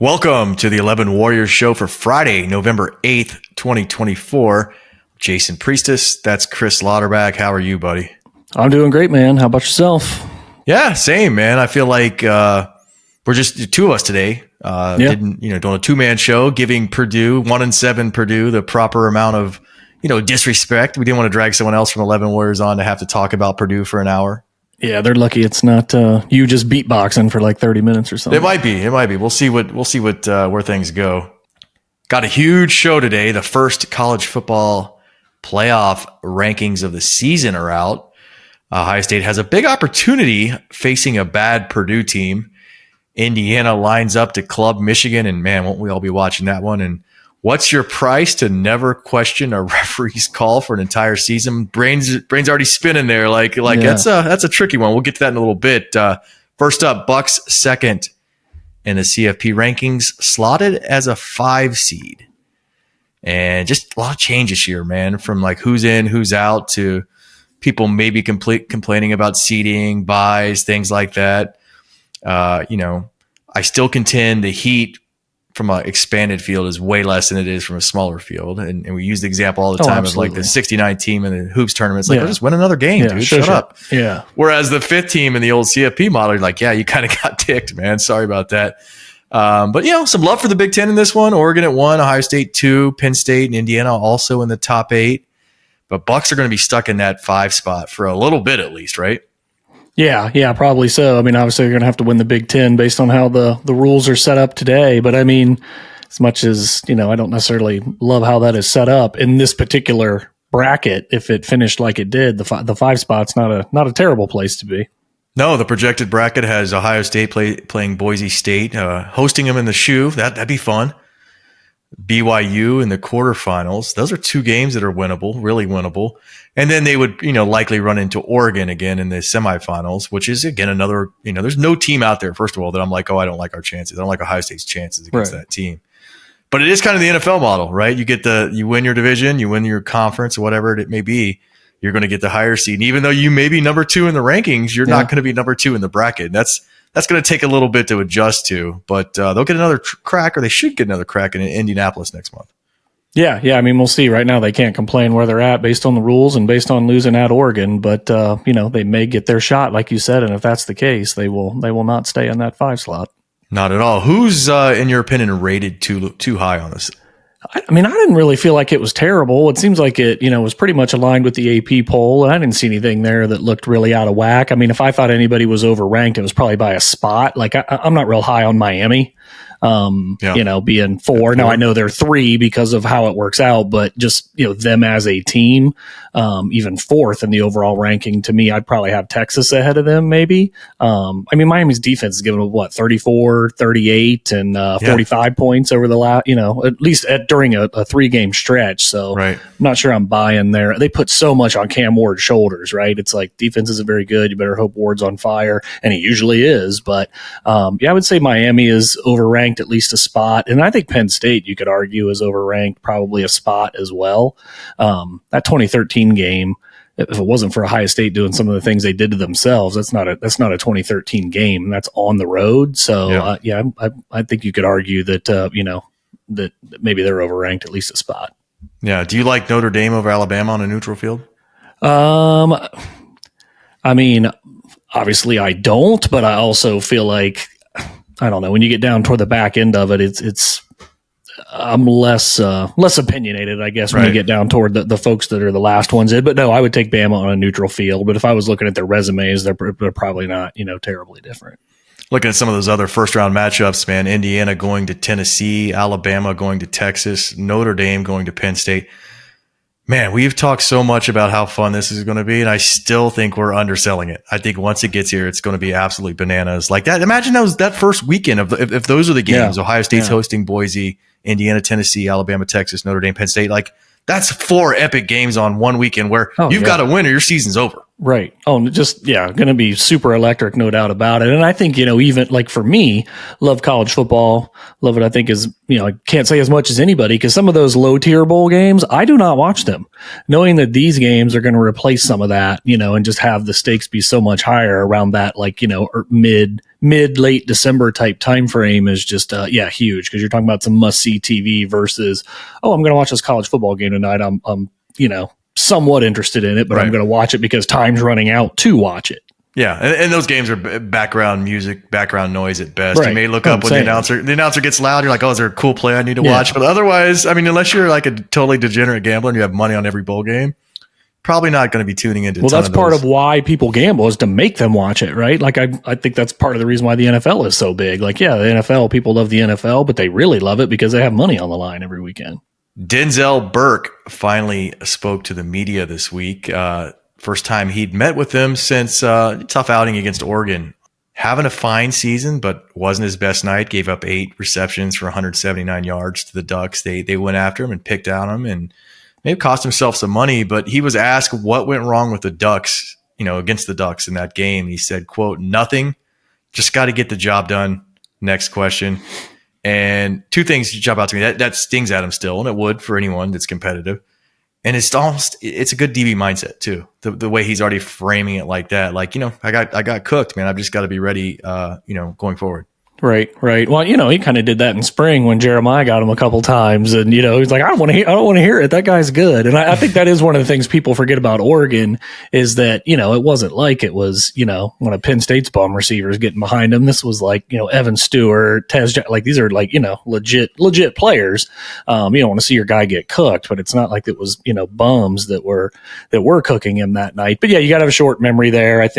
Welcome to the 11 Warriors show for Friday, November 8th, 2024. Jason Priestis, that's Chris Lauterbach. How are you, buddy? I'm doing great, man. How about yourself? Yeah, same, man. I feel like we're just two of us today. Doing a two-man show, giving Purdue 1-7 Purdue the proper amount of disrespect. We didn't want to drag someone else from 11 Warriors on to have to talk about Purdue for an hour. Yeah, they're lucky it's not you just beatboxing for like 30 minutes or something. It might be. We'll see what where things go. Got a huge show today. The first college football playoff rankings of the season are out. Ohio State has a big opportunity facing a bad Purdue team. Indiana lines up to club Michigan, and man, won't we all be watching that one? And what's your price to never question a referee's call for an entire season? Brains already spinning there. That's a tricky one. We'll get to that in a little bit. First up, Bucks second in the CFP rankings, slotted as a 5 seed. And just a lot of change this year, man, from like who's in, who's out to people maybe complaining about seeding, buys, things like that. I still contend the heat from an expanded field is way less than it is from a smaller field. And we use the example all the time of like the 69 team in the hoops tournament. It's like, just win another game, dude. Shut up. Yeah. Whereas the 5th team in the old CFP model, you're like, yeah, you kind of got ticked, man. Sorry about that. But some love for the Big Ten in this one. Oregon at 1, Ohio State 2, Penn State and Indiana also in the top 8. But Bucks are going to be stuck in that 5 spot for a little bit at least, right? Yeah, probably so. I mean, obviously you're going to have to win the Big Ten based on how the rules are set up today. But I mean, as much as, I don't necessarily love how that is set up in this particular bracket, if it finished like it did, the 5 spot's not a terrible place to be. No, the projected bracket has Ohio State playing Boise State, hosting them in the shoe. That'd be fun. BYU in the quarterfinals. Those are 2 games that are winnable, really winnable. And then they would, likely run into Oregon again in the semifinals, which is again another, there's no team out there, first of all, that I'm like, oh, I don't like our chances. I don't like Ohio State's chances against that team. But it is kind of the NFL model, right? You win your division, you win your conference, whatever it may be, you're going to get the higher seed. And even though you may be number 2 in the rankings, you're not going to be number 2 in the bracket. And that's going to take a little bit to adjust to, but they'll get another crack, or they should get another crack in Indianapolis next month. Yeah. I mean, we'll see. Right now, they can't complain where they're at based on the rules and based on losing at Oregon, but they may get their shot, like you said, and if that's the case, they will not stay in that 5 slot. Not at all. Who's, in your opinion, rated too high on this? I mean, I didn't really feel like it was terrible. It seems like it, was pretty much aligned with the AP poll, and I didn't see anything there that looked really out of whack. I mean, if I thought anybody was overranked, it was probably by a spot. Like, I'm not real high on Miami, being 4. Now, I know they're 3 because of how it works out, but just, them as a team, even 4th in the overall ranking, to me, I'd probably have Texas ahead of them, maybe. I mean, Miami's defense is giving them, 34, 38, and 45 points over the last, at least during a 3-game stretch. So I'm not sure I'm buying there. They put so much on Cam Ward's shoulders, right? It's like defense isn't very good. You better hope Ward's on fire, and he usually is. But I would say Miami is overranked at least a spot. And I think Penn State, you could argue, is overranked probably a spot as well. That 2013 game, if it wasn't for Ohio State doing some of the things they did to themselves, that's not a 2013 game, and that's on the road. So I think you could argue that that maybe they're overranked at least a spot. Yeah. Do you like Notre Dame over Alabama on a neutral field? I mean, obviously I don't, but I also feel like, I don't know, when you get down toward the back end of it, it's I'm less opinionated, I guess, when you get down toward the folks that are the last ones in. But no, I would take Bama on a neutral field. But if I was looking at their resumes, they're probably not, terribly different. Looking at some of those other first-round matchups, man, Indiana going to Tennessee, Alabama going to Texas, Notre Dame going to Penn State. Man, we've talked so much about how fun this is going to be, and I still think we're underselling it. I think once it gets here, it's going to be absolutely bananas. Like that. Imagine that first weekend if those are the games. Ohio State's hosting Boise, Indiana, Tennessee, Alabama, Texas, Notre Dame, Penn State. Like that's 4 epic games on one weekend where you've got to win or your season's over. Right. Oh, just, going to be super electric, no doubt about it. And I think, even like for me, love college football, love it. I think is, I can't say as much as anybody because some of those low tier bowl games, I do not watch them knowing that these games are going to replace some of that, and just have the stakes be so much higher around that, like, mid late December type time frame is just, huge. Because you're talking about some must see TV versus, oh, I'm going to watch this college football game tonight. I'm somewhat interested in it, but I'm going to watch it because time's running out to watch it. Yeah, and those games are background music, background noise at best. Right. You may look up when the announcer gets loud. You're like, oh, is there a cool play I need to watch? But otherwise, I mean, unless you're like a totally degenerate gambler and you have money on every bowl game, probably not going to be tuning into. Well, that's part of why people gamble is to make them watch it, right? Like I think that's part of the reason why the NFL is so big. Like, yeah, the NFL, people love the NFL, but they really love it because they have money on the line every weekend. Denzel Burke finally spoke to the media this week. First time he'd met with them since tough outing against Oregon. Having a fine season, but wasn't his best night. Gave up 8 receptions for 179 yards to the Ducks. They went after him and picked on him, and maybe cost himself some money. But he was asked what went wrong with the Ducks, against the Ducks in that game. He said, quote, "Nothing. Just got to get the job done." Next question. And 2 things jump out to me. That stings at him still, and it would for anyone that's competitive. And it's a good DB mindset too. The way he's already framing it like that, like, I got cooked, man. I've just got to be ready, going forward. Right. Well, he kind of did that in spring when Jeremiah got him a couple times, and he's like, I don't want to hear it. That guy's good, and I think that is one of the things people forget about Oregon is that it wasn't like it was one of Penn State's bomb receivers getting behind him. This was like Evan Stewart, like these are like legit players. You don't want to see your guy get cooked, but it's not like it was bums that were cooking him that night. But yeah, you got to have a short memory there. I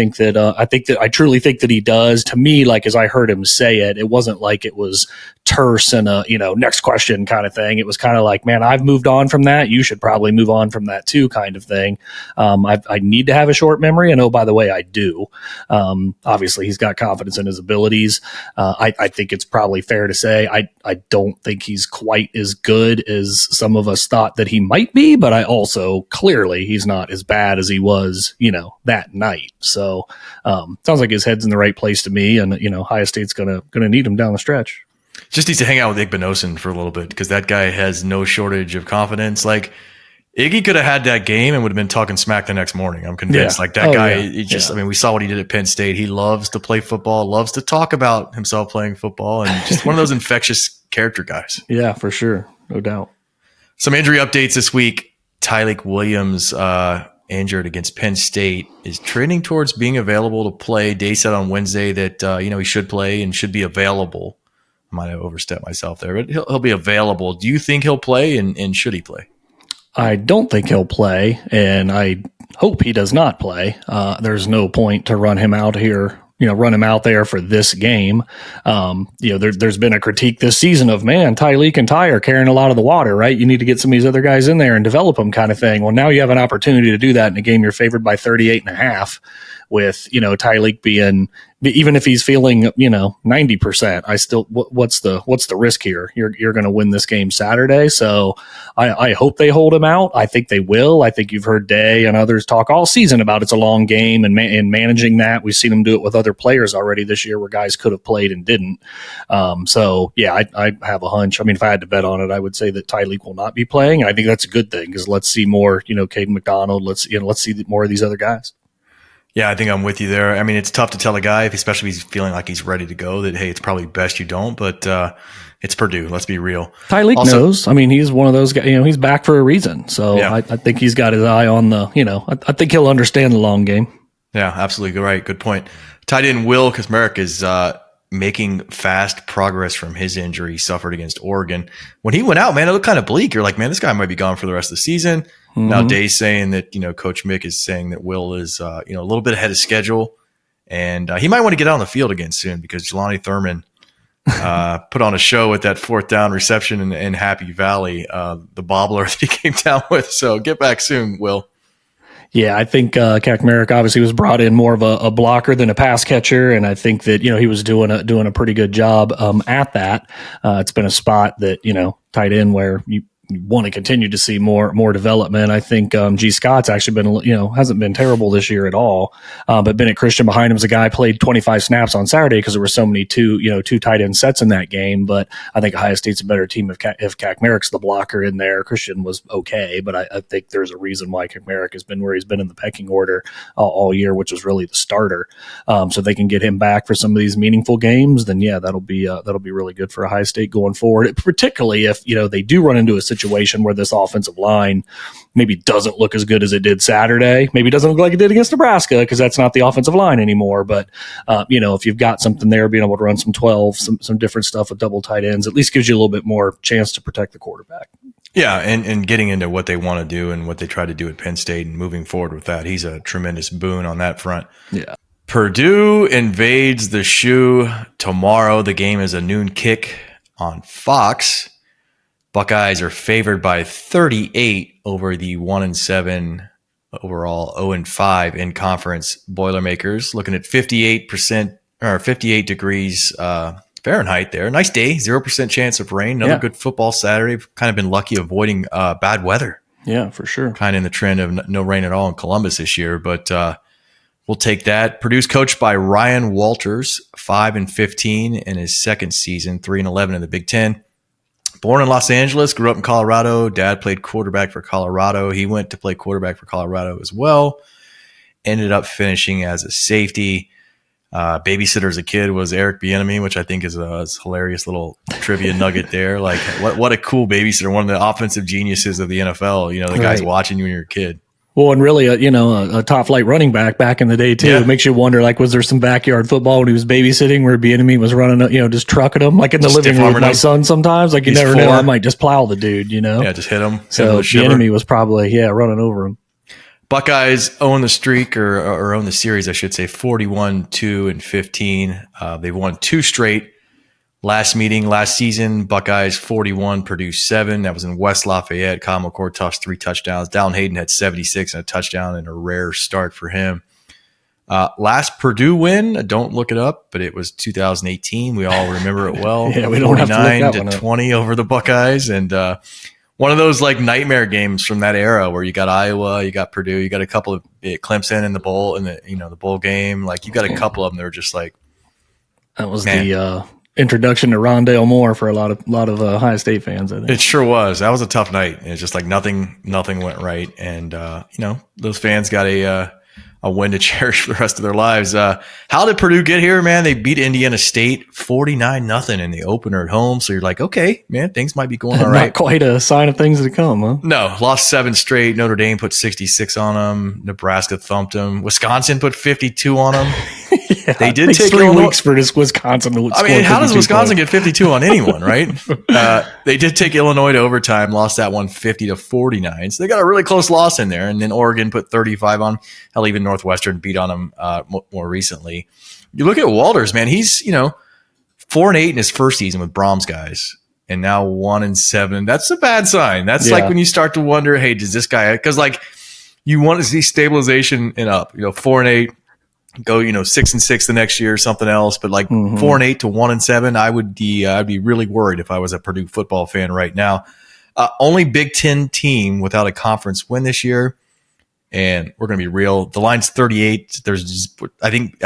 truly think that he does. To me, like as I heard him say it wasn't like it was terse and a next question kind of thing. It was kind of like, man, I've moved on from that. You should probably move on from that too, kind of thing. I need to have a short memory, and oh, by the way, I do. Obviously, he's got confidence in his abilities. I think it's probably fair to say I don't think he's quite as good as some of us thought that he might be, but I also clearly he's not as bad as he was, that night. So sounds like his head's in the right place to me, and Ohio State's gonna need him down the stretch. Just needs to hang out with Igbinosun for a little bit because that guy has no shortage of confidence. Like Iggy could have had that game and would have been talking smack the next morning. I'm convinced. Yeah. Like that guy, I mean, we saw what he did at Penn State. He loves to play football, loves to talk about himself playing football, and just one of those infectious character guys. Yeah, for sure. No doubt. Some injury updates this week. Tyleik Williams, injured against Penn State, is trending towards being available to play. Day said on Wednesday that he should play and should be available. I might have overstepped myself there, but he'll be available. Do you think he'll play, and should he play? I don't think he'll play, and I hope he does not play. There's no point to run him out here. Run him out there for this game. There's been a critique this season of, man, Tyleik and Ty are carrying a lot of the water, right? You need to get some of these other guys in there and develop them kind of thing. Well, now you have an opportunity to do that in a game you're favored by 38.5 with, Tyleik being, even if he's feeling, 90%, I still, what's the risk here? You're going to win this game Saturday. So I hope they hold him out. I think they will. I think you've heard Day and others talk all season about it's a long game and managing that. We've seen them do it with other players already this year where guys could have played and didn't. So yeah, I have a hunch. I mean, if I had to bet on it, I would say that Tyleik will not be playing. I think that's a good thing because let's see more, Caden McDonald. Let's see more of these other guys. Yeah, I think I'm with you there. I mean, it's tough to tell a guy, especially if he's feeling like he's ready to go, that, hey, it's probably best you don't, but it's Purdue. Let's be real. Tyleik knows. I mean, he's one of those guys, he's back for a reason. So yeah. I think he's got his eye on I think he'll understand the long game. Yeah, absolutely. Right. Good point. Tight end Will Kuzmarek is making fast progress from his injury he suffered against Oregon. When he went out, man, it looked kind of bleak. You're like, man, this guy might be gone for the rest of the season. Mm-hmm. Now Day's saying that, Coach Mick is saying that Will is, a little bit ahead of schedule, and he might want to get out on the field again soon because Jelani Thurman put on a show with that 4th down reception in Happy Valley, the bobbler that he came down with. So get back soon, Will. Yeah, I think Kuzmarek obviously was brought in more of a blocker than a pass catcher, and I think that he was doing a pretty good job at that. It's been a spot that tight end where want to continue to see more development. I think G. Scott's actually been, hasn't been terrible this year at all. But Bennett Christian behind him is a guy played 25 snaps on Saturday because there were so many two tight end sets in that game. But I think Ohio State's a better team if Kakmarik's the blocker in there. Christian was okay, but I think there's a reason why Kakmarik has been where he's been in the pecking order all year, which was really the starter. So they can get him back for some of these meaningful games, then that'll be really good for Ohio State going forward. Particularly if they do run into a situation where this offensive line maybe doesn't look as good as it did Saturday, maybe doesn't look like it did against Nebraska because that's not the offensive line anymore. But if you've got something there, being able to run some 12, some different stuff with double tight ends, at least gives you a little bit more chance to protect the quarterback. Yeah, and getting into what they want to do and what they try to do at Penn State and moving forward with that, he's a tremendous boon on that front. Yeah. Purdue invades the Shoe tomorrow. The game is a noon kick on Fox. Buckeyes are favored by 38 over the 1-7 overall, 0-5 in conference Boilermakers. Looking at 58% or 58 degrees Fahrenheit there. Nice day, 0% chance of rain. Another good football Saturday. We've kind of been lucky avoiding bad weather. Yeah, for sure. Kind of in the trend of no rain at all in Columbus this year, but we'll take that. Purdue's coached by Ryan Walters, 5-15 in his second season, 3-11 in the Big Ten. Born in Los Angeles, grew up in Colorado. Dad played quarterback for Colorado. He went to play quarterback for Colorado as well. Ended up finishing as a safety. Babysitter as a kid was Eric Bieniemy, which I think is a hilarious little trivia nugget there. Like, what a cool babysitter, one of the offensive geniuses of the NFL. The guy's watching you when you're a kid. Well, and really, a top flight running back in the day too. Yeah. It makes you wonder, like, was there some backyard football when he was babysitting where Bieniemy was running, just trucking him, like in the living room with my son sometimes. Like, you never know, I might just plow the dude, Yeah, just hit him. So Bieniemy was probably running over him. Buckeyes own the streak or own the series, I should say, 41-2-15. They've won 2 straight. Last season, Buckeyes 41, Purdue 7. That was in West Lafayette. Kyle McCord tossed 3 touchdowns. Dallin Hayden had 76 and a touchdown in a rare start for him. Last Purdue win, don't look it up, but it was 2018. We all remember it well. Yeah, we don't have to look that one up. 49-20 over the Buckeyes. And one of those like nightmare games from that era where you got Iowa, you got Purdue, you got a couple of Clemson in the bowl, and the bowl game. Like, you got a couple of them that were just like, that was the introduction to Rondale Moore for a lot of Ohio State fans, I think. It sure was. That was a tough night. It's just like nothing went right. And, those fans got a win to cherish for the rest of their lives. How did Purdue get here, man? They beat Indiana State 49-0 in the opener at home. So you're like, okay, man, things might be going all right. Not quite a sign of things to come, huh? No, lost 7 straight. Notre Dame put 66 on them. Nebraska thumped them. Wisconsin put 52 on them. Yeah, they did take 3 weeks for this Wisconsin to I mean, how does Wisconsin get 52 on anyone, right? They did take Illinois to overtime, lost that one 50-49. So they got a really close loss in there. And then Oregon put 35 on. Hell, even Northwestern beat on them more recently. You look at Walters, man. He's 4-8 in his first season with Brahms guys, and now 1-7. That's a bad sign. That's like when you start to wonder, hey, does this guy? Because like you want to see stabilization and up. 4-8. Go, 6-6 the next year or something else, but like 4-8 to 1-7, I'd be really worried if I was a Purdue football fan right now. Only Big Ten team without a conference win this year, and we're going to be real. The line's 38. I think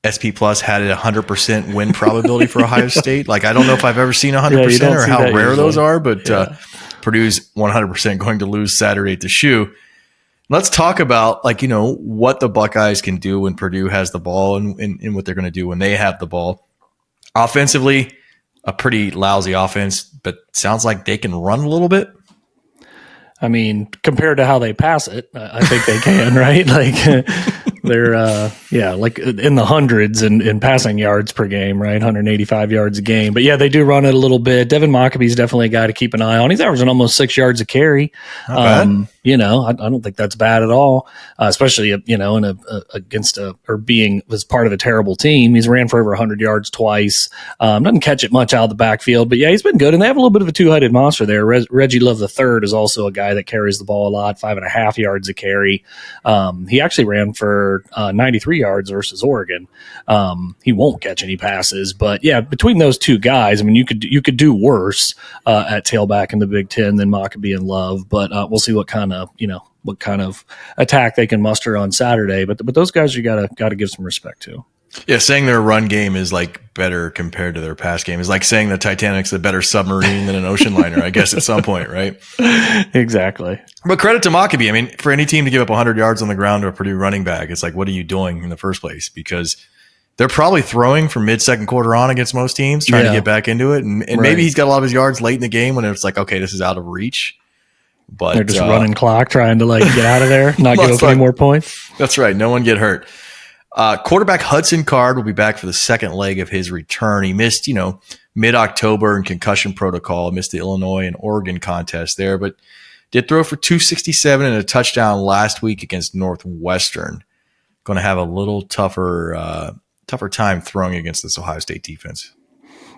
SP Plus had a 100% win probability for Ohio State. Like, I don't know if I've ever seen 100% or how rare those are, but Purdue's 100% going to lose Saturday at the Shoe. Let's talk about what the Buckeyes can do when Purdue has the ball and what they're going to do when they have the ball. Offensively, a pretty lousy offense, but sounds like they can run a little bit. I mean, compared to how they pass it, I think they can, right? Like they're like in the hundreds in passing yards per game, right? 185 yards a game. But yeah, they do run it a little bit. Devin Mockaby's definitely a guy to keep an eye on. He's averaging almost 6 yards a carry. I don't think that's bad at all, especially, against being as part of a terrible team. He's ran for over 100 yards twice. Doesn't catch it much out of the backfield, but yeah, he's been good. And they have a little bit of a two-headed monster there. Reggie Love III is also a guy that carries the ball a lot, 5.5 yards a carry. He actually ran for 93 yards versus Oregon. He won't catch any passes, but yeah, between those two guys, I mean, you could do worse at tailback in the Big Ten than Maccabee and Love, but we'll see what kind of attack they can muster on Saturday. But those guys you gotta give some respect to. Yeah, saying their run game is like better compared to their pass game is like saying the Titanic's a better submarine than an ocean liner, I guess, at some point, right? Exactly. But credit to Maccabee. I mean, for any team to give up 100 yards on the ground to a Purdue running back, it's like, what are you doing in the first place? Because they're probably throwing from mid-second quarter on against most teams, trying to get back into it. And right. Maybe he's got a lot of his yards late in the game when it's like, okay, this is out of reach. But they're just running clock, trying to get out of there, not give up any more points. That's right. No one get hurt. Quarterback Hudson Card will be back for the second leg of his return. He missed, mid-October in concussion protocol, missed the Illinois and Oregon contest there, but did throw for 267 and a touchdown last week against Northwestern. Going to have a little tougher time throwing against this Ohio State defense.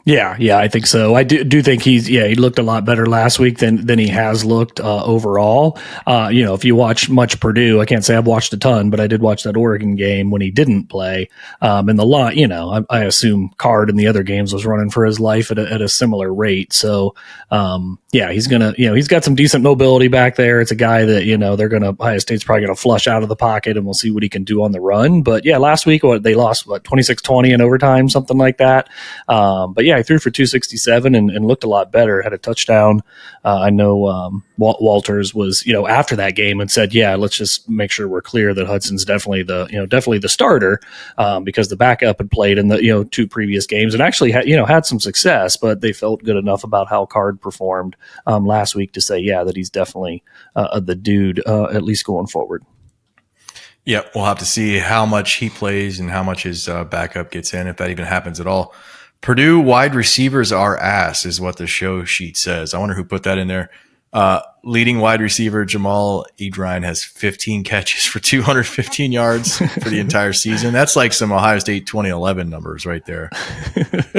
Yeah, I think so. I do think he looked a lot better last week than he has looked overall. If you watch much Purdue, I can't say I've watched a ton, but I did watch that Oregon game when he didn't play. And the lot, I assume Card in the other games was running for his life at a similar rate. So, he's gonna, he's got some decent mobility back there. It's a guy that Ohio State's probably gonna flush out of the pocket, and we'll see what he can do on the run. But yeah, last week they lost 26-20 in overtime, something like that. But yeah, he threw for 267 and looked a lot better. Had a touchdown. I know Walters was after that game and said, yeah, let's just make sure we're clear that Hudson's definitely the starter, because the backup had played in the two previous games and actually had some success, but they felt good enough about how Card performed last week to say that he's definitely the dude, at least going forward. Yeah, we'll have to see how much he plays and how much his backup gets in, if that even happens at all. Purdue wide receivers are ass, is what the show sheet says. I wonder who put that in there. Leading wide receiver Jamal Edrine has 15 catches for 215 yards for the entire season. That's like some Ohio State 2011 numbers right there.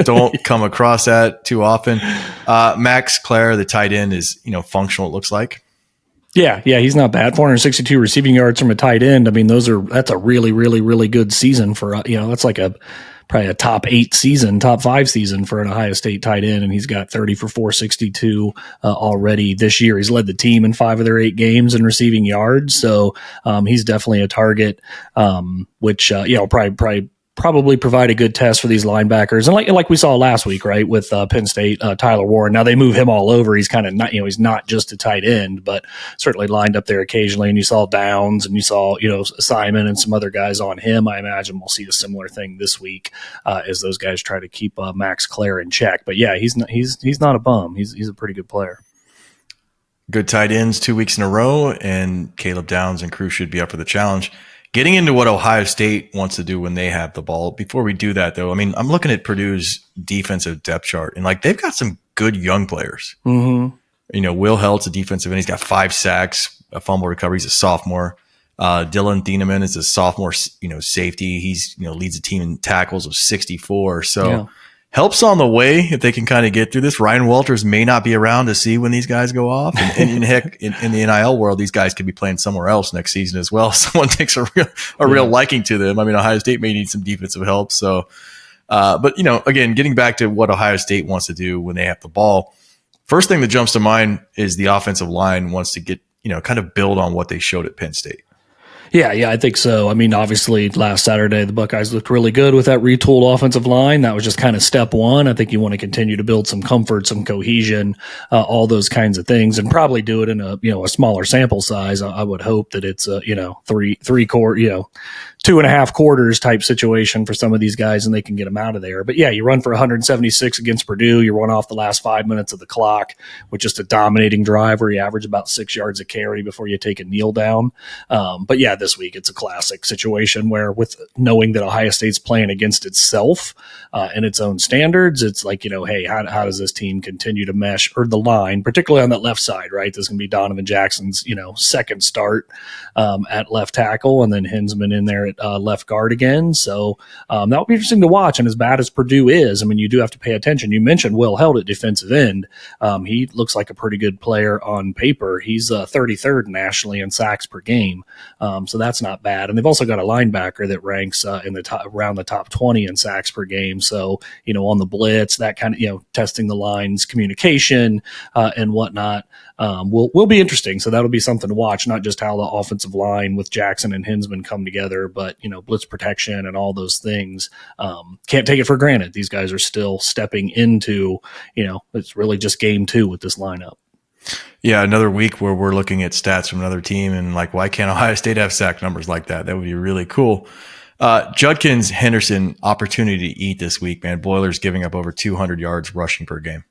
Don't come across that too often. Max Clare, the tight end, is functional, it looks like. Yeah, he's not bad. 462 receiving yards from a tight end. I mean, that's a really, really, really good season for that's like probably a top 5 season for an Ohio State tight end, and he's got 30 for 462 already this year. He's led the team in 5 of their 8 games in receiving yards, so he's definitely a target, which probably provide a good test for these linebackers. And like we saw last week, right, with Penn State, Tyler Warren. Now they move him all over. He's kind of not, he's not just a tight end, but certainly lined up there occasionally. And you saw Downs and you saw, Simon and some other guys on him. I imagine we'll see a similar thing this week as those guys try to keep Max Clare in check. But yeah, he's not a bum. He's a pretty good player. Good tight ends 2 weeks in a row, and Caleb Downs and crew should be up for the challenge. Getting into what Ohio State wants to do when they have the ball. Before we do that, though, I mean, I'm looking at Purdue's defensive depth chart, and they've got some good young players. Mm-hmm. Will Helt's a defensive end. He's got 5 sacks, a fumble recovery. He's a sophomore. Dylan Thieneman is a sophomore, safety. He's, leads the team in tackles of 64. So help's on the way if they can kind of get through this. Ryan Walters may not be around to see when these guys go off. And heck, in the NIL world, these guys could be playing somewhere else next season as well. Someone takes a real liking to them. I mean, Ohio State may need some defensive help. So, but again, getting back to what Ohio State wants to do when they have the ball, first thing that jumps to mind is the offensive line wants to get, kind of build on what they showed at Penn State. Yeah, I think so. I mean, obviously, last Saturday, the Buckeyes looked really good with that retooled offensive line. That was just kind of step one. I think you want to continue to build some comfort, some cohesion, all those kinds of things, and probably do it in a smaller sample size. I would hope that it's a 2.5 quarters type situation for some of these guys, and they can get them out of there. But yeah, you run for 176 against Purdue. You run off the last 5 minutes of the clock with just a dominating drive where you average about 6 yards a carry before you take a kneel down. But yeah, had this week. It's a classic situation where, with knowing that Ohio State's playing against itself and its own standards, it's like, hey, how does this team continue to mesh, or the line, particularly on that left side, right? This is going to be Donovan Jackson's, second start at left tackle, and then Hinsman in there at left guard again. So that will be interesting to watch. And as bad as Purdue is, I mean, you do have to pay attention. You mentioned Will Held at defensive end. He looks like a pretty good player on paper. He's 33rd nationally in sacks per game. So that's not bad. And they've also got a linebacker that ranks in the top, around the top 20 in sacks per game. So, on the blitz, that kind of, testing the lines, communication and whatnot will be interesting. So that'll be something to watch, not just how the offensive line with Jackson and Hinsman come together, but, blitz protection and all those things. Can't take it for granted. These guys are still stepping into, it's really just game 2 with this lineup. Yeah, another week where we're looking at stats from another team and like, why can't Ohio State have sack numbers like that? That would be really cool. Judkins, Henderson, opportunity to eat this week, man. Boilers giving up over 200 yards rushing per game.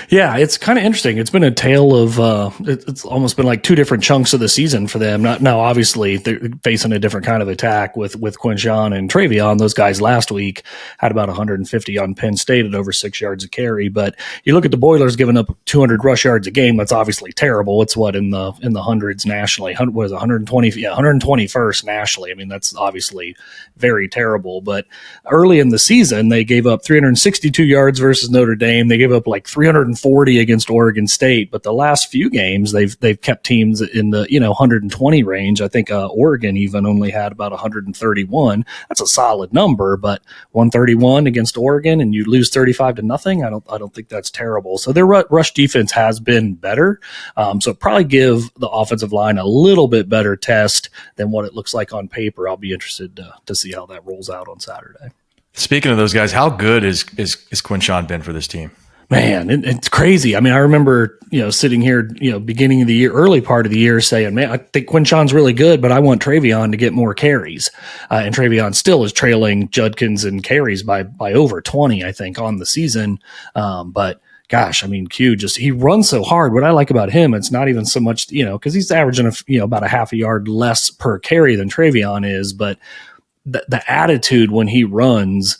Yeah, it's kind of interesting. It's been a tale of it's almost been like 2 different chunks of the season for them. Now, obviously, they're facing a different kind of attack with Quinshon and TreVeyon. Those guys last week had about 150 on Penn State at over 6 yards a carry. But you look at the Boilers giving up 200 rush yards a game. That's obviously terrible. It's in the hundreds nationally. What is it, 120? Yeah, 121st nationally. I mean, that's obviously very terrible. But early in the season, they gave up 362 yards versus Notre Dame. They gave up like 340 against Oregon State, but the last few games they've kept teams in the 120 range. I think Oregon even only had about 131. That's a solid number, but 131 against Oregon and you lose 35-0. I don't think that's terrible. So their rush defense has been better. So probably give the offensive line a little bit better test than what it looks like on paper. I'll be interested to see how that rolls out on Saturday. Speaking of those guys, how good is Quinshon been for this team? Man, it's crazy. I mean, I remember, sitting here, beginning of the year, early part of the year saying, man, I think Quinshon's really good, but I want TreVeyon to get more carries. And TreVeyon still is trailing Judkins in carries by over 20, I think, on the season. But gosh, I mean, he runs so hard. What I like about him, it's not even so much, because he's averaging about a half a yard less per carry than TreVeyon is, but the attitude when he runs,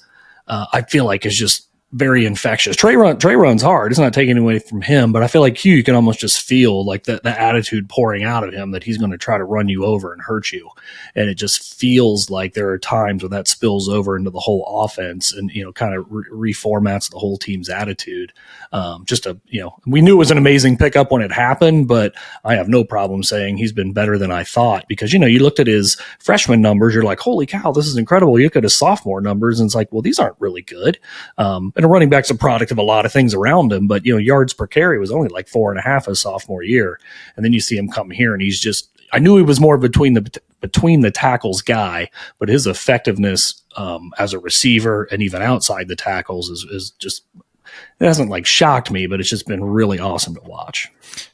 I feel like is just very infectious. Trey runs hard. It's not taking away from him, but I feel like you can almost just feel like the attitude pouring out of him that he's going to try to run you over and hurt you. And it just feels like there are times when that spills over into the whole offense and, kind of reformats the whole team's attitude. We knew it was an amazing pickup when it happened, but I have no problem saying he's been better than I thought because, you looked at his freshman numbers, you're like, holy cow, this is incredible. You look at his sophomore numbers and it's like, well, these aren't really good. And a running back's a product of a lot of things around him, but yards per carry was only like 4.5 his sophomore year. And then you see him come here and he's just, I knew he was more between the tackles guy, but his effectiveness as a receiver and even outside the tackles is just, it hasn't like shocked me, but it's just been really awesome to watch.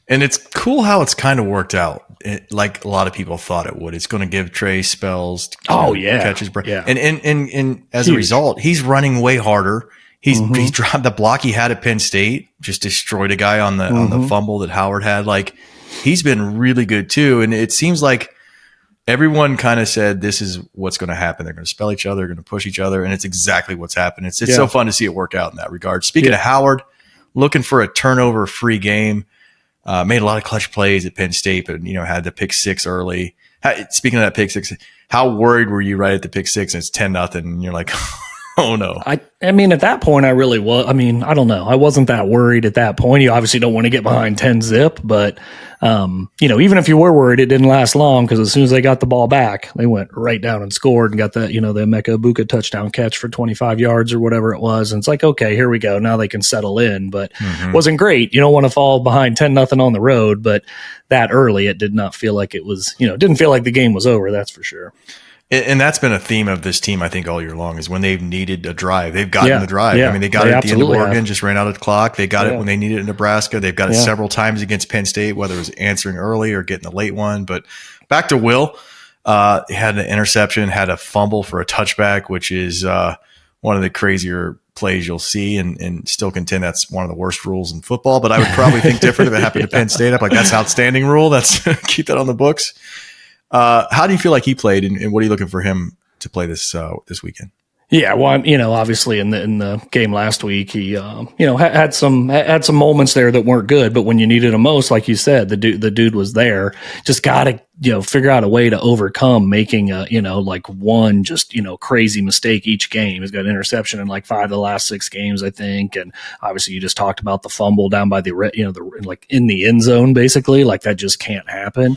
And it's cool how it's kind of worked out. Like a lot of people thought it would. It's going to give Trey spells to catch his breath. Yeah. And as a result, he's running way harder. He's dropped the block he had at Penn State, just destroyed a guy on the fumble that Howard had. Like, he's been really good too. And it seems like everyone kind of said, this is what's going to happen. They're going to spell each other, they're going to push each other. And it's exactly what's happened. It's so fun to see it work out in that regard. Speaking of Howard, looking for a turnover free game, made a lot of clutch plays at Penn State, but, had the pick 6 early. Speaking of that pick 6, how worried were you right at the pick 6 and it's 10-0 and you're like, oh no. I mean, at that point, I really was. I mean, I don't know. I wasn't that worried at that point. You obviously don't want to get behind 10-0, but, even if you were worried, it didn't last long because as soon as they got the ball back, they went right down and scored and got the Emeka Ibuka touchdown catch for 25 yards or whatever it was. And it's like, okay, here we go. Now they can settle in, but it wasn't great. You don't want to fall behind 10-0 on the road, but that early, it did not feel like it was, it didn't feel like the game was over. That's for sure. And that's been a theme of this team, I think, all year long is when they've needed a drive. They've gotten the drive. I mean, they got it at the end of Oregon, just ran out of the clock. They got it when they needed it in Nebraska. They've got it several times against Penn State, whether it was answering early or getting a late one. But back to Will, he had an interception, had a fumble for a touchback, which is one of the crazier plays you'll see and still contend that's one of the worst rules in football. But I would probably think different if it happened to Penn State. I'm like, that's outstanding rule. That's keep that on the books. How do you feel like he played, and what are you looking for him to play this weekend? Yeah, well, obviously in the game last week, he had some moments there that weren't good, but when you needed him most, like you said, the dude was there. Just got to figure out a way to overcome making one just crazy mistake each game. He's got an interception in like 5 of the last 6 games, I think, and obviously you just talked about the fumble down by the like in the end zone, basically, like that just can't happen.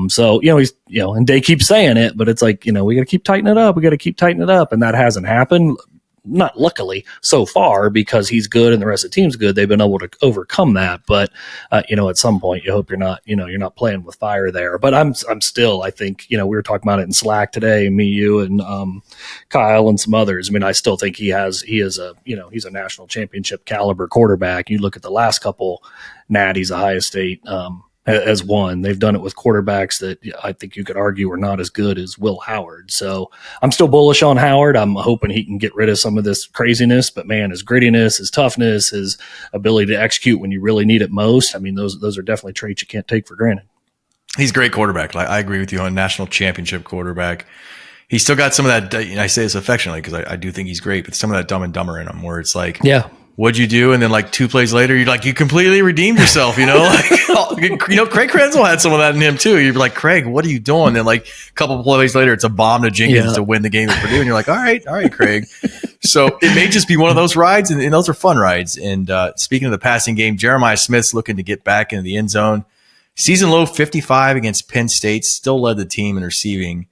So he's and they keep saying it, but it's like we got to keep tightening it up. We got to keep tightening it up, and that hasn't happened. Not luckily so far, because he's good and the rest of the team's good. They've been able to overcome that, but at some point you hope you're not playing with fire there. But I'm still, I think, we were talking about it in Slack today, me, you, and Kyle and some others. I mean, I still think he is a national championship caliber quarterback. You look at the last couple natties Ohio State has won. They've done it with quarterbacks that I think you could argue are not as good as Will Howard. So I'm still bullish on Howard. I'm hoping he can get rid of some of this craziness, but man, his grittiness, his toughness, his ability to execute when you really need it most. I mean, those are definitely traits you can't take for granted. He's a great quarterback. Like, I agree with you on national championship quarterback. He's still got some of that, I say this affectionately because I do think he's great, but some of that Dumb and Dumber in him where it's like, yeah, what'd you do? And then like 2 plays later, you're like, you completely redeemed yourself, Craig Krenzel had some of that in him too. You're like, Craig, what are you doing? And then like a couple of plays later, it's a bomb to Judkins to win the game at Purdue. And you're like, all right, Craig. So it may just be one of those rides, and those are fun rides. And speaking of the passing game, Jeremiah Smith's looking to get back into the end zone. Season low 55 against Penn State, still led the team in receiving.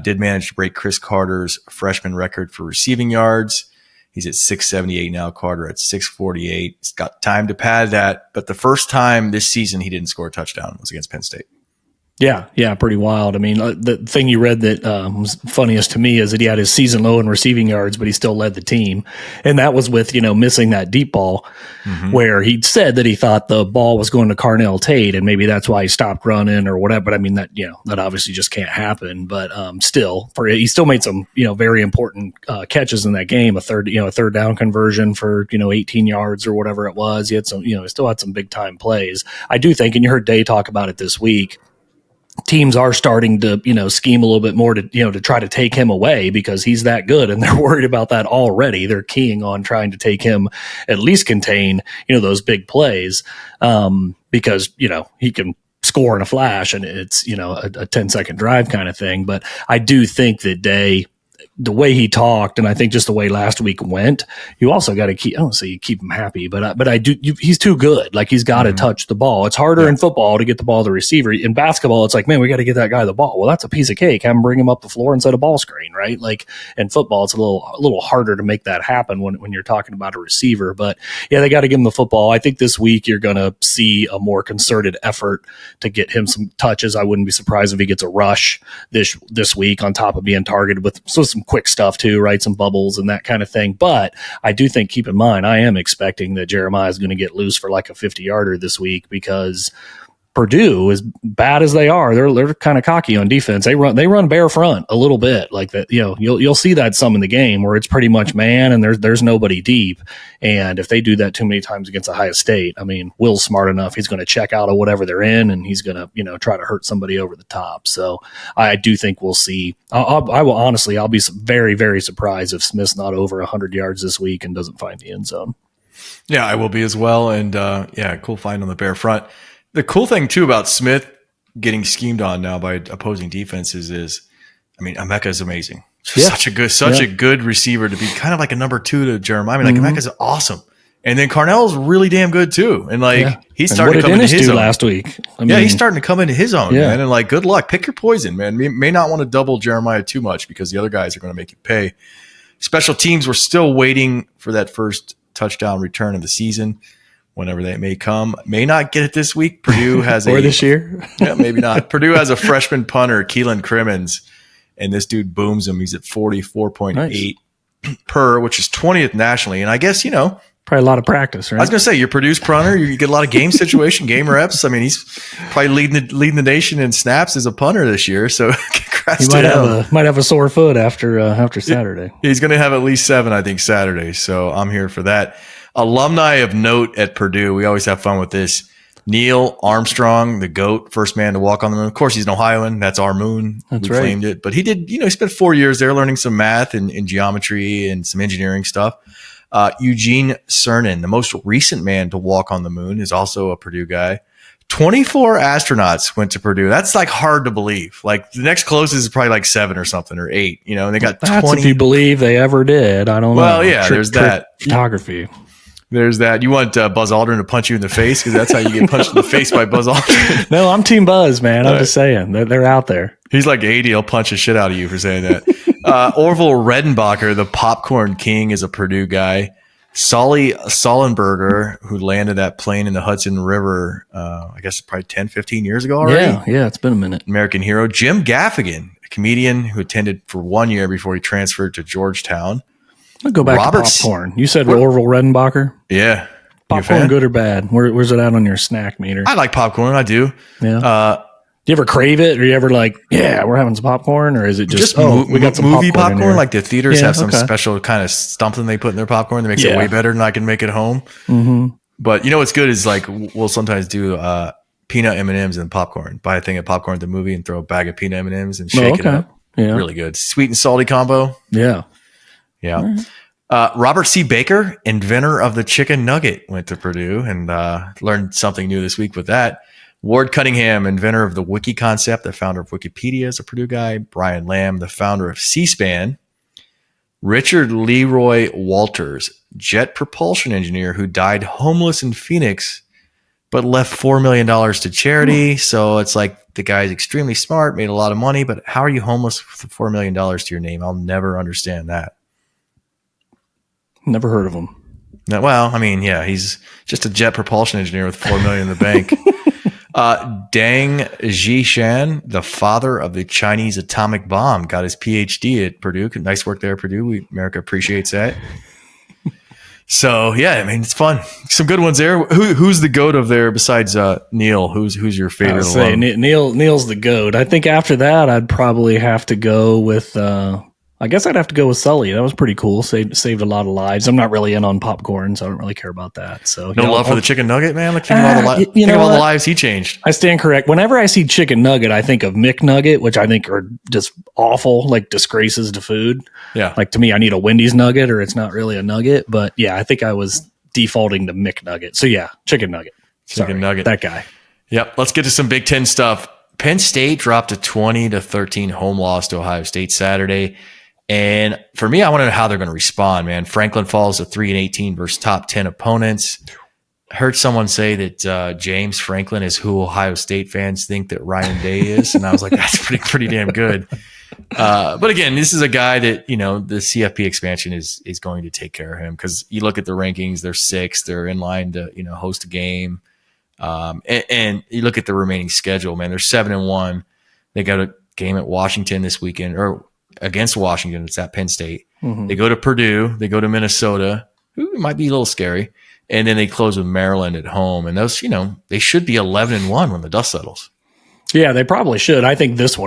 Did manage to break Chris Carter's freshman record for receiving yards. He's at 678 now. Carter at 648. He's got time to pad that. But the first time this season he didn't score a touchdown was against Penn State. Yeah, pretty wild. I mean, the thing you read that was funniest to me is that he had his season low in receiving yards, but he still led the team. And that was with, missing that deep ball where he'd said that he thought the ball was going to Carnell Tate, and maybe that's why he stopped running or whatever. But I mean, that obviously just can't happen. But still, he still made some, very important catches in that game, a third down conversion for, 18 yards or whatever it was. He had some, he still had some big time plays. I do think, and you heard Day talk about it this week, teams are starting to, scheme a little bit more to try to take him away because he's that good, and they're worried about that already. They're keying on trying to take him, at least contain, those big plays, because, he can score in a flash and it's, a 10-second drive kind of thing. But I do think that Day, the way he talked, and I think just the way last week went, you also got to keep, I don't say you keep him happy, but I do, he's too good. Like, he's got to touch the ball. It's harder in football to get the ball to the receiver. In basketball, it's like, man, we got to get that guy the ball. Well, that's a piece of cake. Have him bring him up the floor and set a ball screen, right? Like, in football, it's a little harder to make that happen when you're talking about a receiver. But yeah, they got to give him the football. I think this week you're going to see a more concerted effort to get him some touches. I wouldn't be surprised if he gets a rush this week on top of being targeted with some quick stuff too, right? Some bubbles and that kind of thing. But I do think, keep in mind, I am expecting that Jeremiah is going to get loose for like a 50-yarder this week because Purdue, as bad as they are, they're kind of cocky on defense. They run bare front a little bit like that. You'll see that some in the game where it's pretty much man and there's nobody deep. And if they do that too many times against Ohio State, I mean, Will's smart enough. He's going to check out of whatever they're in and he's going to, try to hurt somebody over the top. So I do think we'll see. I'll be very, very surprised if Smith's not over 100 yards this week and doesn't find the end zone. Yeah, I will be as well. And cool find on the bare front. The cool thing, too, about Smith getting schemed on now by opposing defenses is, I mean, Emeka is amazing. Such a good receiver to be kind of like a number 2 to Jeremiah. I mean, like, Emeka's awesome. And then Carnell's really damn good, too. And, he's starting to come into his own. Last week. He's starting to come into his own, man. And, good luck. Pick your poison, man. You may not want to double Jeremiah too much because the other guys are going to make you pay. Special teams, we're still waiting for that first touchdown return of the season. Whenever that may come, may not get it this week. Purdue has or this year. Yeah, maybe not. Purdue has a freshman punter, Keelan Crimmins, and this dude booms him. He's at 44.8 per, which is 20th nationally. And I guess, probably a lot of practice, right? I was going to say, you're Purdue's punter. You get a lot of game situation, game reps. I mean, he's probably leading the nation in snaps as a punter this year. So congrats to him. Might have a sore foot after Saturday. He's going to have at least 7, I think, Saturday. So I'm here for that. Alumni of note at Purdue. We always have fun with this. Neil Armstrong, the GOAT, first man to walk on the moon. Of course, he's an Ohioan. That's our moon. That's we right. claimed it. But he did, he spent 4 years there learning some math and geometry and some engineering stuff. Eugene Cernan, the most recent man to walk on the moon, is also a Purdue guy. 24 astronauts went to Purdue. That's like hard to believe. Like the next closest is probably like 7 or something or 8, and they got That's 20. if you believe they ever did. I don't know. Well, yeah, there's that. Photography. There's that. You want Buzz Aldrin to punch you in the face because that's how you get punched in the face by Buzz Aldrin. No, I'm Team Buzz, man. I'm just saying. They're out there. He's like 80. He'll punch the shit out of you for saying that. Orville Redenbacher, the popcorn king, is a Purdue guy. Solly Sullenberger, who landed that plane in the Hudson River, I guess probably 10, 15 years ago already. Yeah, it's been a minute. American hero. Jim Gaffigan, a comedian who attended for 1 year before he transferred to Georgetown. I'll go back to popcorn. You said Orville Redenbacher? Yeah. Popcorn, good or bad? Where's it at on your snack meter? I like popcorn. I do. Yeah. Do you ever crave it? Or you ever like, yeah, we're having some popcorn? Or is it just we got some movie popcorn? Like the theaters have some okay. special kind of something they put in their popcorn that makes it way better than I can make it home. Mm-hmm. But what's good is like we'll sometimes do peanut M&Ms and popcorn. Buy a thing of popcorn at the movie and throw a bag of peanut M&Ms and shake it up. Yeah. Really good. Sweet and salty combo. Yeah. Yeah. Robert C. Baker, inventor of the chicken nugget, went to Purdue and learned something new this week with that. Ward Cunningham, inventor of the Wiki concept, the founder of Wikipedia, is a Purdue guy. Brian Lamb, the founder of C-SPAN. Richard Leroy Walters, jet propulsion engineer who died homeless in Phoenix, but left $4 million to charity. So it's like the guy's extremely smart, made a lot of money, but how are you homeless with $4 million to your name? I'll never understand that. Never heard of him. No, well, I mean, yeah, he's just a jet propulsion engineer with $4 million in the bank. Deng Zhishan, the father of the Chinese atomic bomb, got his PhD at Purdue. Nice work there at Purdue. America appreciates that. So, yeah, I mean, it's fun. Some good ones there. Who's the GOAT of there besides Neil? Who's your favorite? I'd say Neil's the GOAT. I think after that, I'd probably have to go with I guess I'd have to go with Sully. That was pretty cool. Saved a lot of lives. I'm not really in on popcorn, so I don't really care about that. So no love for the chicken nugget, man. Like think of all the lives he changed. I stand correct. Whenever I see chicken nugget, I think of McNugget, which I think are just awful, like disgraces to food. Yeah. Like to me, I need a Wendy's nugget, or it's not really a nugget. But yeah, I think I was defaulting to McNugget. So yeah, chicken nugget. Chicken nugget. That guy. Yep. Let's get to some Big Ten stuff. Penn State dropped a 20-13 home loss to Ohio State Saturday. And for me, I want to know how they're going to respond, man. Franklin falls to 3-18 versus top 10 opponents. I heard someone say that James Franklin is who Ohio State fans think that Ryan Day is. And I was like, that's pretty damn good. But again, this is a guy that, the CFP expansion is going to take care of him because you look at the rankings, they're 6th. They're in line to, host a game. And you look at the remaining schedule, man, they're 7-1. They got a game at Washington this weekend or against Washington. It's at Penn State. Mm-hmm. They go to Purdue. They go to Minnesota, who might be a little scary. And then they close with Maryland at home. And those, they should be 11-1 when the dust settles. Yeah, they probably should. I think this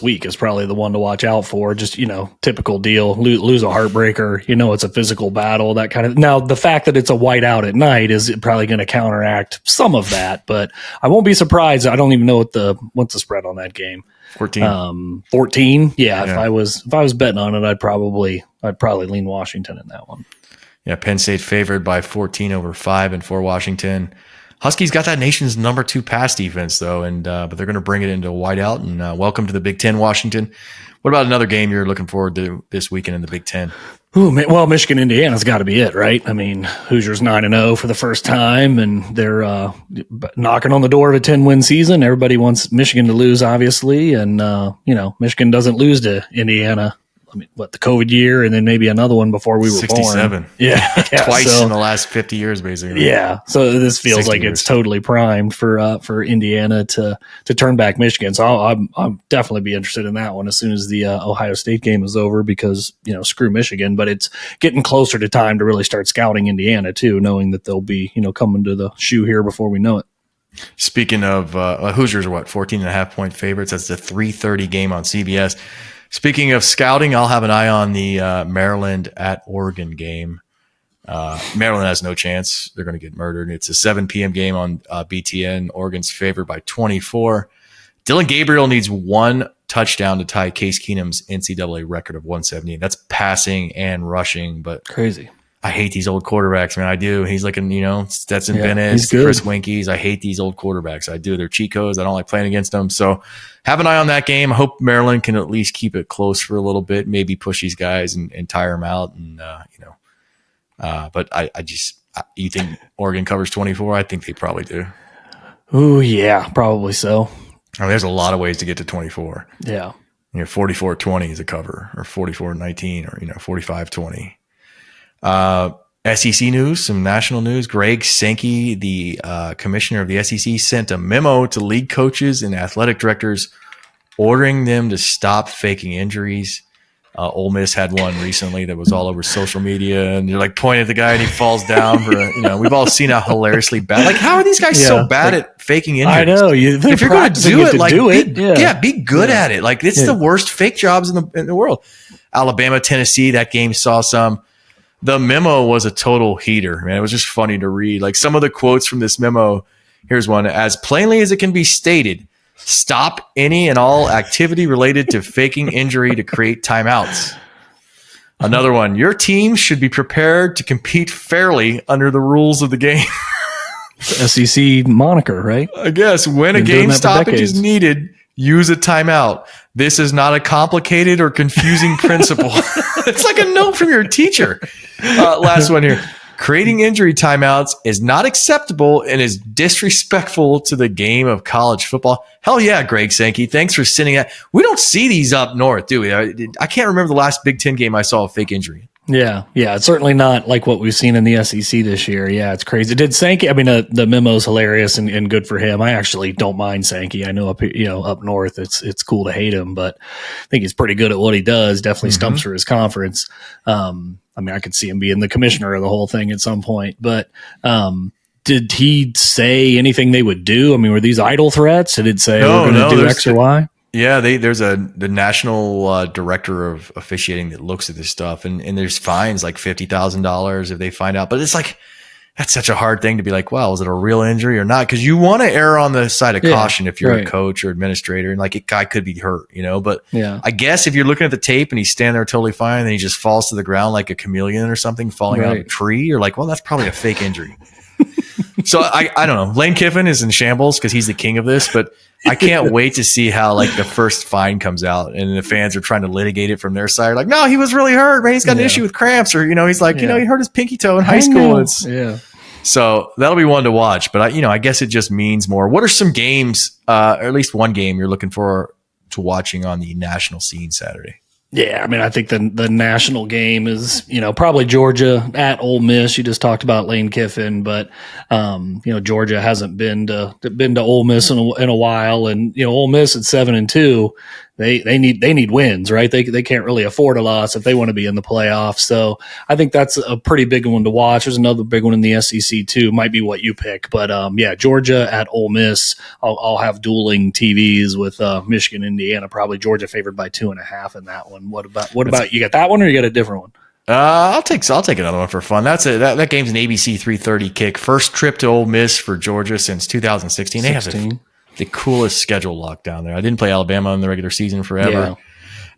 week is probably the one to watch out for. Just, typical deal. Lose a heartbreaker. It's a physical battle, that kind of. Now, the fact that it's a whiteout at night is probably going to counteract some of that, but I won't be surprised. I don't even know what's the spread on that game. 14. 14. Yeah. If I was betting on it, I'd probably lean Washington in that one. Yeah. Penn State favored by 14 over 5 and for Washington. Huskies got that nation's number 2 pass defense though. And, but they're going to bring it into a whiteout and, welcome to the Big Ten, Washington. What about another game you're looking forward to this weekend in the Big Ten? Ooh, well, Michigan, Indiana's got to be it, right? I mean, Hoosiers 9-0 for the first time, and they're knocking on the door of a 10-win season. Everybody wants Michigan to lose, obviously, and Michigan doesn't lose to Indiana. I mean, the COVID year, and then maybe another one before we were 67. born. Yeah, twice in the last 50 years, basically. Yeah, so this feels like years. It's totally primed for Indiana to turn back Michigan. So I'll definitely be interested in that one as soon as the Ohio State game is over because screw Michigan. But it's getting closer to time to really start scouting Indiana too, knowing that they'll be coming to the shoe here before we know it. Speaking of Hoosiers are 14.5-point favorites. That's the 3:30 game on CBS. Speaking of scouting, I'll have an eye on the Maryland at Oregon game. Maryland has no chance. They're going to get murdered. It's a 7 p.m. game on BTN. Oregon's favored by 24. Dylan Gabriel needs one touchdown to tie Case Keenum's NCAA record of 170. That's passing and rushing, but crazy. I hate these old quarterbacks, man. I do. He's like, Stetson Bennett, he's good. Chris Winkies. I hate these old quarterbacks. I do. They're cheat codes. I don't like playing against them. So have an eye on that game. I hope Maryland can at least keep it close for a little bit, maybe push these guys and tire them out. And, but you think Oregon covers 24? I think they probably do. Oh, yeah, probably so. I mean, there's a lot of ways to get to 24. Yeah. 44-20 is a cover, or 44-19, or 45-20. SEC news, some national news. Greg Sankey, the commissioner of the SEC, sent a memo to league coaches and athletic directors ordering them to stop faking injuries. Ole Miss had one recently that was all over social media, and you're like pointing at the guy and he falls down. We've all seen how hilariously bad. Like, how are these guys so bad at faking injuries? I know. If you're going to do it, be good Yeah. at it. Like, it's the worst fake jobs in the world. Alabama, Tennessee, that game saw some. The memo was a total heater, man. It was just funny to read. Like, some of the quotes from this memo. Here's one. As plainly as it can be stated, stop any and all activity related to faking injury to create timeouts. Another one. Your team should be prepared to compete fairly under the rules of the game. SEC moniker, right? I guess when a game stoppage is needed, use a timeout. This is not a complicated or confusing principle. It's like a note from your teacher. Last one here. Creating injury timeouts is not acceptable and is disrespectful to the game of college football. Hell yeah, Greg Sankey. Thanks for sending that. We don't see these up north, do we? I can't remember the last Big Ten game I saw a fake injury. Yeah. It's certainly not like what we've seen in the SEC this year. Yeah, it's crazy. Did Sankey? I mean, the memo's hilarious and good for him. I actually don't mind Sankey. I know up north, it's cool to hate him, but I think he's pretty good at what he does. Definitely stumps for his conference. I mean, I could see him being the commissioner of the whole thing at some point, but did he say anything they would do? I mean, were these idle threats? Did it say we're going to do X or Y? Yeah, there's the national director of officiating that looks at this stuff, and there's fines like $50,000 if they find out. But it's like, that's such a hard thing to be like, wow, is it a real injury or not? Because you want to err on the side of caution if you're a coach or administrator, and like a guy could be hurt, But I guess if you're looking at the tape and he's standing there totally fine, and then he just falls to the ground like a chameleon or something falling out of a tree, you're like, well, that's probably a fake injury. So I don't know. Lane Kiffin is in shambles because he's the king of this, but I can't wait to see how like the first fine comes out and the fans are trying to litigate it from their side. Like, no, he was really hurt, man. He's got an issue with cramps, or he's like, he hurt his pinky toe in high school. So that'll be one to watch. But I guess it just means more. What are some games, or at least one game you're looking forward to watching on the national scene Saturday? Yeah, I mean, I think the national game is, probably Georgia at Ole Miss. You just talked about Lane Kiffin, but Georgia hasn't been to Ole Miss in a while, and Ole Miss at 7-2, they need wins, right? They can't really afford a loss if they want to be in the playoffs. So I think that's a pretty big one to watch. There's another big one in the SEC too. Might be what you pick, but Georgia at Ole Miss. I'll have dueling TVs with Michigan, Indiana. Probably Georgia favored by 2.5 in that one. What about you? Got that one or you got a different one? I'll take another one for fun. That game's an ABC 3:30 kick. First trip to Ole Miss for Georgia since 2016. They have the coolest schedule locked down there. I didn't play Alabama in the regular season forever.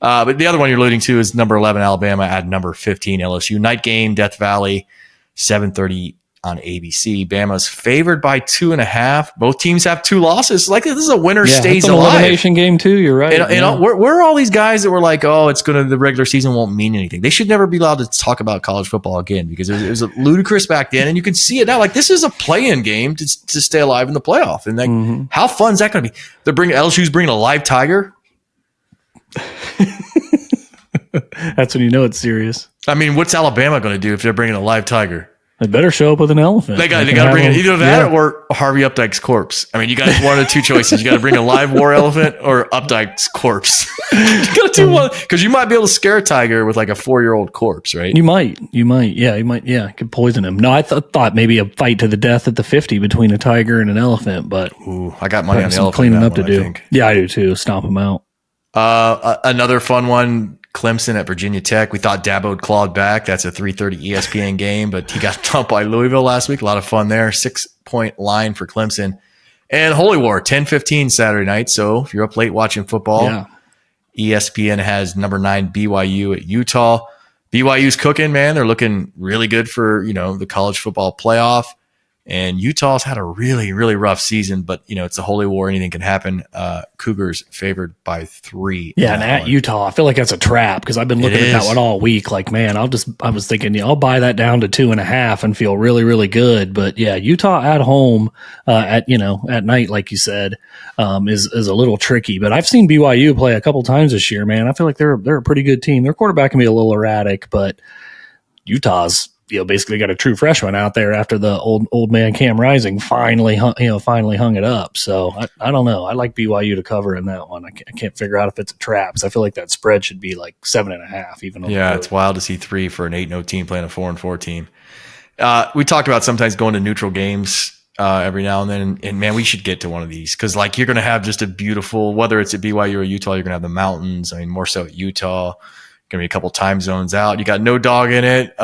But the other one you're alluding to is number 11 Alabama at number 15 LSU. Night game, Death Valley, 7:30 on ABC. Bama's favored by 2.5. Both teams have 2 losses. Like, this is a winner stays it's an alive. Elimination game too. You're right. Where are all these guys that were like, oh, the regular season won't mean anything? They should never be allowed to talk about college football again, because it was ludicrous back then, and you can see it now. Like, this is a play-in game to stay alive in the playoff, and like, how fun is that going to be? LSU's bringing a live tiger. That's when you know it's serious. I mean, what's Alabama going to do if they're bringing a live tiger? They better show up with an elephant. They got to bring either that or Harvey Updike's corpse. I mean, you got one of the two choices. You got to bring a live war elephant or Updike's corpse. You got to do one, because you might be able to scare a tiger with like a 4-year-old corpse, right? You might. Yeah, you might. Yeah, could poison him. No, I thought maybe a fight to the death at the 50 between a tiger and an elephant, but I got money on the elephant. Cleaning up to do. Yeah, I do too. Stomp him out. Another fun one. Clemson at Virginia Tech. We thought Dabo clawed back. That's a 3:30 ESPN game, but he got thumped by Louisville last week. A lot of fun there. 6-point line for Clemson. And Holy War, 10:15 Saturday night. So if you're up late watching football, ESPN has number 9 BYU at Utah. BYU's cooking, man. They're looking really good for, the college football playoff. And Utah's had a really, really rough season, but it's a Holy War. Anything can happen. Cougars favored by 3. Yeah, and at Utah, I feel like that's a trap because I've been looking at that one all week. Like, man, I was thinking, I'll buy that down to 2.5 and feel really, really good. But yeah, Utah at home at night, like you said, is a little tricky. But I've seen BYU play a couple times this year, man. I feel like they're a pretty good team. Their quarterback can be a little erratic, but Utah's basically got a true freshman out there after the old man Cam Rising finally hung it up. So I don't know. I like BYU to cover in that one. I can't figure out if it's a trap because I feel like that spread should be like 7.5. Even it's wild to see 3 for an 8-0 team playing a 4-4 team. We talked about sometimes going to neutral games every now and then, and man, we should get to one of these because like you're going to have just a beautiful, whether it's at BYU or Utah, you're going to have the mountains. I mean, more so at Utah. Going to be a couple time zones out. You got no dog in it.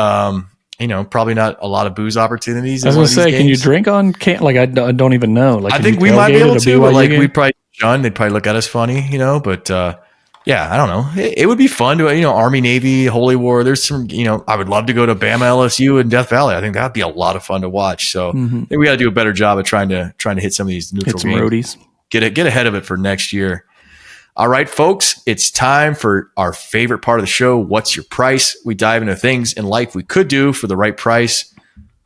Probably not a lot of booze opportunities. I was going to say, can you drink on can? Like, I don't even know. Like, I think we might be able to, but like, we probably John, they'd probably look at us funny, but, I don't know. It would be fun to, Army, Navy, Holy War. There's some, I would love to go to Bama, LSU and Death Valley. I think that'd be a lot of fun to watch. So I think we got to do a better job of trying to hit some of these neutral games. Roadies. Get ahead of it for next year. All right, folks, it's time for our favorite part of the show. What's your price? We dive into things in life we could do for the right price.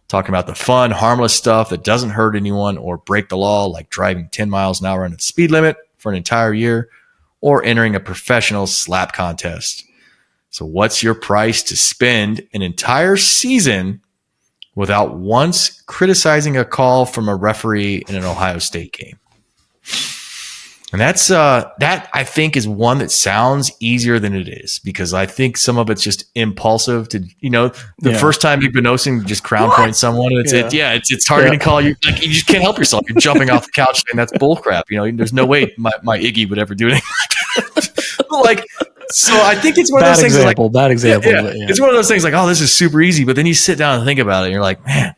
Talking about the fun, harmless stuff that doesn't hurt anyone or break the law, like driving 10 miles an hour under the speed limit for an entire year or entering a professional slap contest. So what's your price to spend an entire season without once criticizing a call from a referee in an Ohio State game? And that's that I think is one that sounds easier than it is because I think some of it's just impulsive to the first time you've been noticing just crown point someone and it's targeting call you like you just can't help yourself. You're jumping off the couch and that's bull crap. There's no way my Iggy would ever do anything like that. Like so I think it's one of those things bad example. It's one of those things like, oh, this is super easy, but then you sit down and think about it and you're like, man.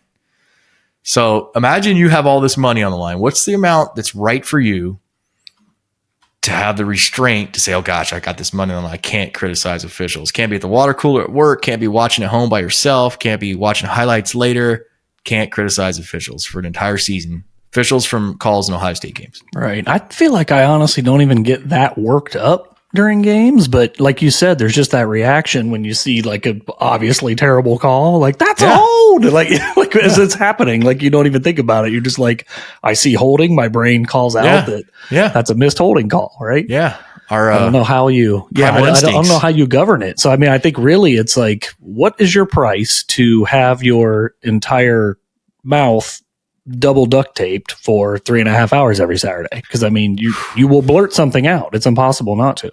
So imagine you have all this money on the line. What's the amount that's right for you? To have the restraint to say, oh gosh, I got this money on, I can't criticize officials. Can't be at the water cooler at work. Can't be watching at home by yourself. Can't be watching highlights later. Can't criticize officials for an entire season. Officials from calls in Ohio State games. Right. I feel like I honestly don't even get that worked up during games, but like you said, there's just that reaction when you see like a obviously terrible call, like that's old, like as it's happening, like you don't even think about it. You're just like, I see holding, my brain calls out that that's a missed holding call, right? Yeah. I don't know how you, I don't know how you govern it. So I mean, I think really it's like, what is your price to have your entire mouth double duct taped for 3.5 hours every Saturday? Because I mean, you will blurt something out. It's impossible not to.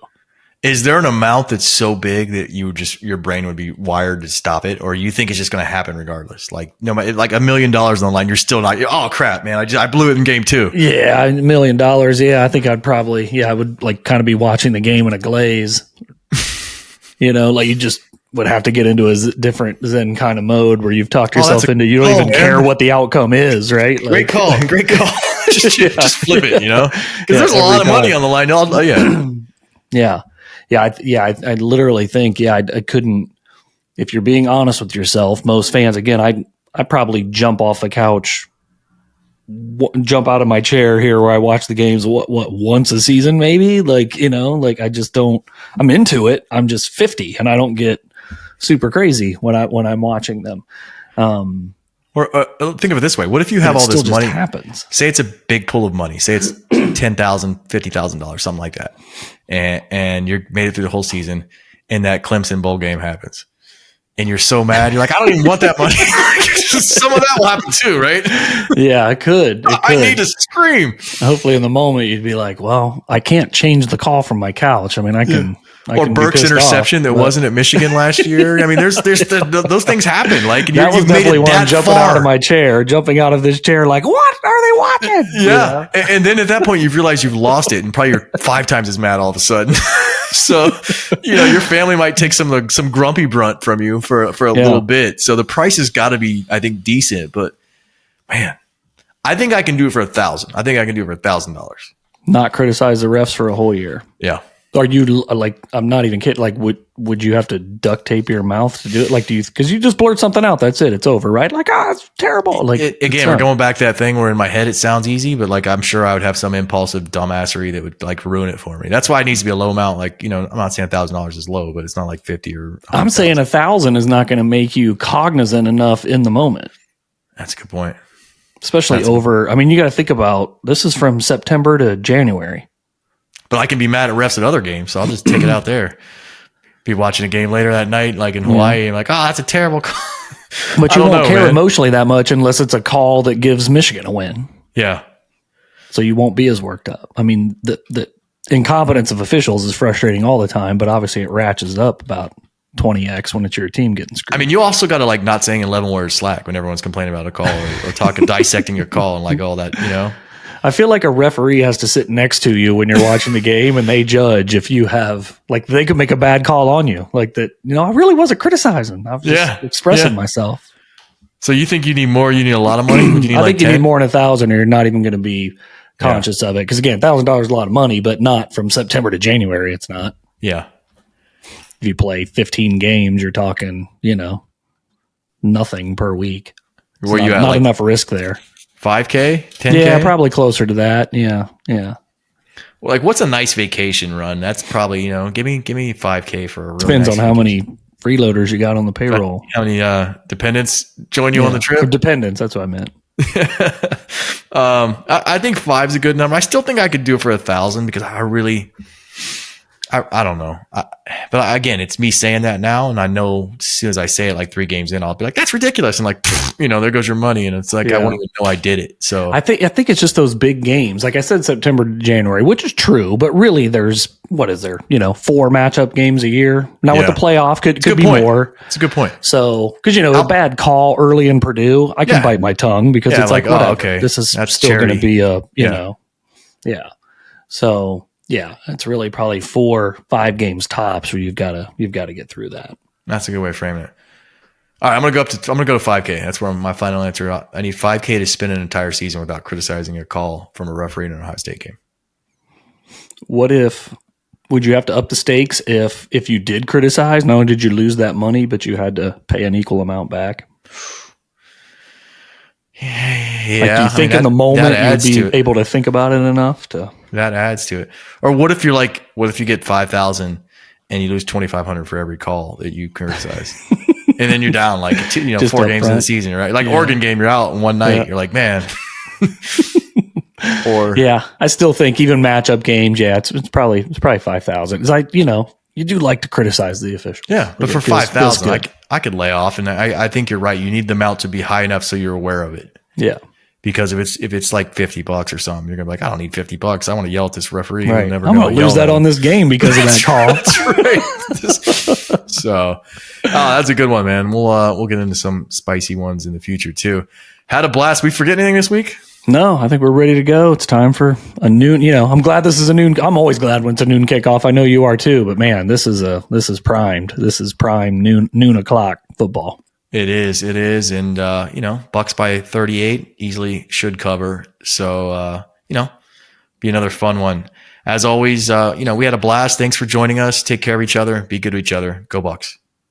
Is there an amount that's so big that your brain would be wired to stop it, or you think it's just going to happen regardless? Like no matter, like $1 million on the line, you're still not. Oh crap, man! I blew it in game 2. Yeah, $1 million. Yeah, I think I'd probably. I would like kind of be watching the game in a glaze. Like you just would have to get into a different Zen kind of mode where you've talked yourself into you don't even care what the outcome is, right? Like, great call. just flip it, because there's a lot of money on the line. I literally think I couldn't. If you're being honest with yourself, most fans, again, I probably jump off the couch, jump out of my chair here where I watch the games once a season maybe, I just don't. I'm into it. I'm just 50 and I don't get super crazy when I'm watching them. Or think of it this way: what if you have all this money? Happens. Say it's a big pool of money. Say it's $10,000, $50,000, something like that, and you're made it through the whole season, and that Clemson bowl game happens, and you're so mad. You're like, I don't even want that money. Some of that will happen too, right? Yeah, it could. I need to scream. Hopefully, in the moment, you'd be like, "Well, I can't change the call from my couch. I mean, I can." Or Burke's interception that wasn't at Michigan last year. I mean, there's those things happen. Like that was definitely one jumping out of this chair. Like, what are they watching? Yeah. And then at that point, you've realized you've lost it, and probably you're 5 times as mad all of a sudden. So, your family might take some grumpy brunt from you for a little bit. So the price has got to be, I think, decent. But man, I think I can do it for $1,000. I think I can do it for $1,000. Not criticize the refs for a whole year. Yeah. Are you like? I'm not even kidding. Like, would you have to duct tape your mouth to do it? Like, because you just blurt something out? That's it. It's over, right? Like, it's terrible. Like, again, we're going back to that thing where in my head it sounds easy, but like I'm sure I would have some impulsive dumbassery that would like ruin it for me. That's why it needs to be a low amount. Like, I'm not saying $1,000 is low, but it's not like 50 or. I'm saying 1,000 is not going to make you cognizant enough in the moment. That's a good point. Especially over. I mean, you got to think about this is from September to January. But I can be mad at refs at other games, so I'll just take it out there. Be watching a game later that night, like in Hawaii, and like, that's a terrible call. But you won't care emotionally that much unless it's a call that gives Michigan a win. Yeah. So you won't be as worked up. I mean, the incompetence of officials is frustrating all the time, but obviously it ratchets up about 20x when it's your team getting screwed. I mean, you also got to like not saying 11 words slack when everyone's complaining about a call or talking, dissecting your call and like all that, I feel like a referee has to sit next to you when you're watching the game and they judge if you have, like, they could make a bad call on you. Like that, I really wasn't criticizing. I was just expressing myself. So you think you need more? You need a lot of money? Would you need I think you need more than 1,000 or you're not even going to be conscious of it. Because again, $1,000 is a lot of money, but not from September to January. It's not. Yeah. If you play 15 games, you're talking, nothing per week. Were you at not enough risk there. 5K, 10K? Yeah, probably closer to that. Yeah. Well, like, what's a nice vacation run? That's probably, give me 5K for a real depends nice on how many freeloaders you got on the payroll. How many dependents join you on the trip? For dependents, that's what I meant. I think 5's a good number. I still think I could do it for 1,000 because I don't know. But again, it's me saying that now. And I know as soon as I say it, like 3 games in, I'll be like, that's ridiculous. And like, there goes your money. And it's like, I won't even know I did it. So I think it's just those big games. Like I said, September to January, which is true, but really there's, 4 matchup games a year. Now with the playoff could be more. It's a good point. So, cause a bad call early in Purdue, I can bite my tongue because it's like, okay, this is that's still going to be a, Yeah. So yeah, it's really probably 4-5 games tops where you've got to get through that. That's a good way of framing it. All right, I'm gonna go to 5K. That's where my final answer. I need 5K to spend an entire season without criticizing a call from a referee in an Ohio State game. Would you have to up the stakes if you did criticize? Not only did you lose that money, but you had to pay an equal amount back? Yeah. Do you think in the moment you'd be able to think about it enough to? That adds to it. Or what if you get 5,000 and you lose 2,500 for every call that you criticize? And then you're down like 4 games in the season, right? Like Oregon game, you're out in one night. You're like, man. I still think even matchup games, it's probably 5,000. It's like, you do like to criticize the official. Yeah, but for 5,000, I could lay off, and I think you're right. You need the amount to be high enough so you're aware of it. Yeah. Because if it's like $50 or something, you're gonna be like, I don't need $50. I want to yell at this referee. Right. I'm gonna lose that on this game because of that call. That's right. So, that's a good one, man. We'll get into some spicy ones in the future too. Had a blast. We forget anything this week? No, I think we're ready to go. It's time for a noon. I'm glad this is a noon. I'm always glad when it's a noon kickoff. I know you are too, but man, this is primed. This is prime noon o'clock football. It is. And, Bucks by 38 easily should cover. So, be another fun one. As always, we had a blast. Thanks for joining us. Take care of each other. Be good to each other. Go Bucks.